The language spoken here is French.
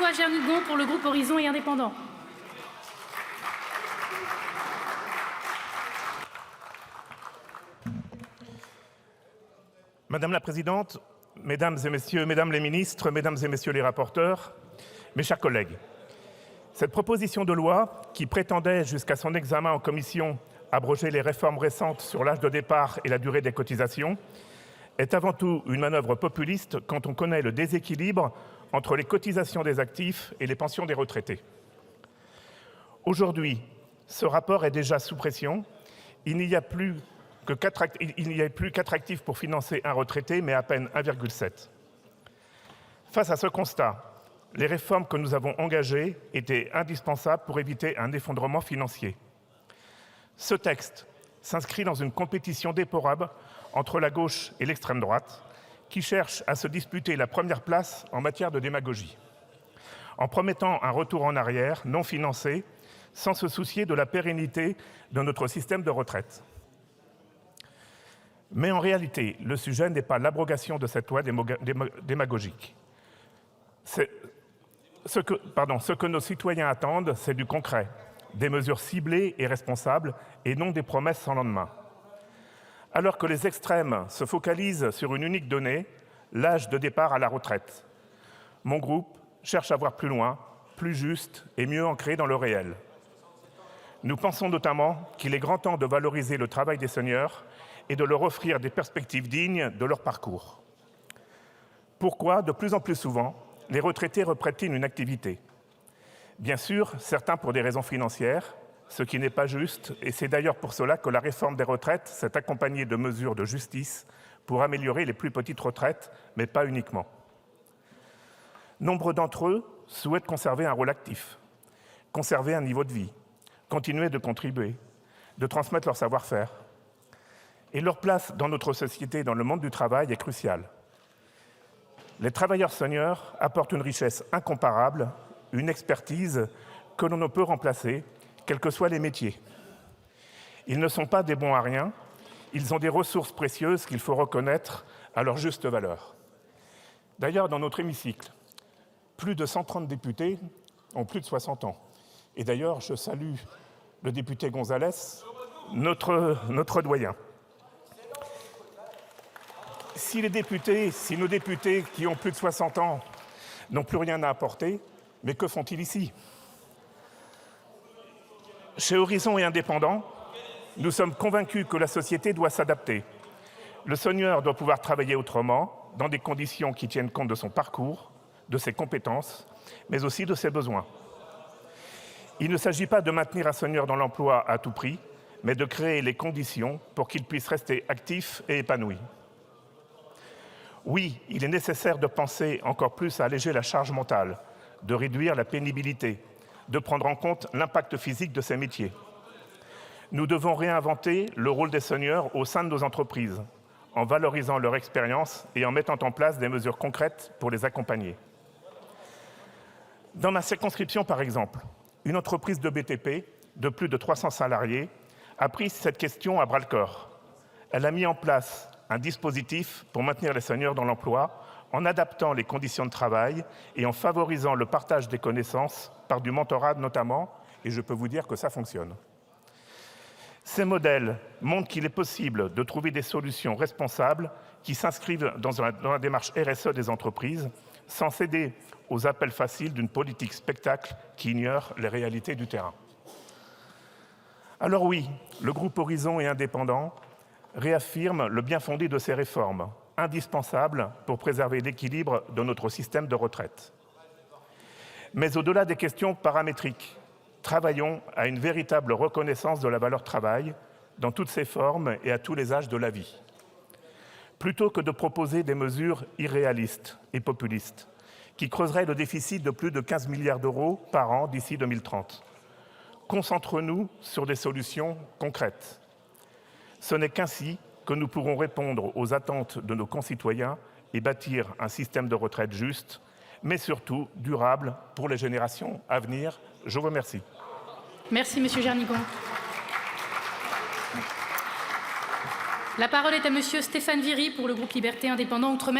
François Gernigon pour le groupe Horizon et Indépendants. Madame la Présidente, Mesdames et Messieurs, Mesdames les ministres, Mesdames et Messieurs les rapporteurs, mes chers collègues, cette proposition de loi, qui prétendait jusqu'à son examen en commission abroger les réformes récentes sur l'âge de départ et la durée des cotisations, est avant tout une manœuvre populiste quand on connaît le déséquilibre entre les cotisations des actifs et les pensions des retraités. Aujourd'hui, ce rapport est déjà sous pression. Il n'y a plus qu'attraktif actifs pour financer un retraité, mais à peine 1,7. Face à ce constat, les réformes que nous avons engagées étaient indispensables pour éviter un effondrement financier. Ce texte s'inscrit dans une compétition déplorable entre la gauche et l'extrême droite, qui cherchent à se disputer la première place en matière de démagogie, en promettant un retour en arrière non financé, sans se soucier de la pérennité de notre système de retraite. Mais en réalité, le sujet n'est pas l'abrogation de cette loi démagogique. Ce que nos citoyens attendent, c'est du concret, des mesures ciblées et responsables, et non des promesses sans lendemain. Alors que les extrêmes se focalisent sur une unique donnée, l'âge de départ à la retraite, mon groupe cherche à voir plus loin, plus juste et mieux ancré dans le réel. Nous pensons notamment qu'il est grand temps de valoriser le travail des seniors et de leur offrir des perspectives dignes de leur parcours. Pourquoi, de plus en plus souvent, les retraités reprennent-ils une activité? Bien sûr, certains pour des raisons financières, ce qui n'est pas juste, et c'est d'ailleurs pour cela que la réforme des retraites s'est accompagnée de mesures de justice pour améliorer les plus petites retraites, mais pas uniquement. Nombre d'entre eux souhaitent conserver un rôle actif, conserver un niveau de vie, continuer de contribuer, de transmettre leur savoir-faire. Et leur place dans notre société, dans le monde du travail, est cruciale. Les travailleurs seniors apportent une richesse incomparable, une expertise que l'on ne peut remplacer, quels que soient les métiers. Ils ne sont pas des bons à rien, ils ont des ressources précieuses qu'il faut reconnaître à leur juste valeur. D'ailleurs, dans notre hémicycle, plus de 130 députés ont plus de 60 ans. Et d'ailleurs, je salue le député Gonzalez, notre doyen. Si nos députés qui ont plus de 60 ans n'ont plus rien à apporter, mais que font-ils ici? Chez Horizon et Indépendants, nous sommes convaincus que la société doit s'adapter. Le senior doit pouvoir travailler autrement, dans des conditions qui tiennent compte de son parcours, de ses compétences, mais aussi de ses besoins. Il ne s'agit pas de maintenir un senior dans l'emploi à tout prix, mais de créer les conditions pour qu'il puisse rester actif et épanoui. Oui, il est nécessaire de penser encore plus à alléger la charge mentale, de réduire la pénibilité, de prendre en compte l'impact physique de ces métiers. Nous devons réinventer le rôle des seniors au sein de nos entreprises, en valorisant leur expérience et en mettant en place des mesures concrètes pour les accompagner. Dans ma circonscription, par exemple, une entreprise de BTP de plus de 300 salariés a pris cette question à bras-le-corps. Elle a mis en place un dispositif pour maintenir les seniors dans l'emploi en adaptant les conditions de travail et en favorisant le partage des connaissances par du mentorat notamment, et je peux vous dire que ça fonctionne. Ces modèles montrent qu'il est possible de trouver des solutions responsables qui s'inscrivent dans la démarche RSE des entreprises sans céder aux appels faciles d'une politique spectacle qui ignore les réalités du terrain. Alors oui, le groupe Horizon et Indépendants réaffirme le bien fondé de ces réformes, indispensables pour préserver l'équilibre de notre système de retraite. Mais au-delà des questions paramétriques, travaillons à une véritable reconnaissance de la valeur travail dans toutes ses formes et à tous les âges de la vie. Plutôt que de proposer des mesures irréalistes et populistes qui creuseraient le déficit de plus de 15 milliards d'euros par an d'ici 2030, concentrons-nous sur des solutions concrètes. Ce n'est qu'ainsi que nous pourrons répondre aux attentes de nos concitoyens et bâtir un système de retraite juste, mais surtout durable pour les générations à venir. Je vous remercie. Merci, Monsieur Gernigon. La parole est à Monsieur Stéphane Viry pour le groupe Liberté Indépendants Outre-mer.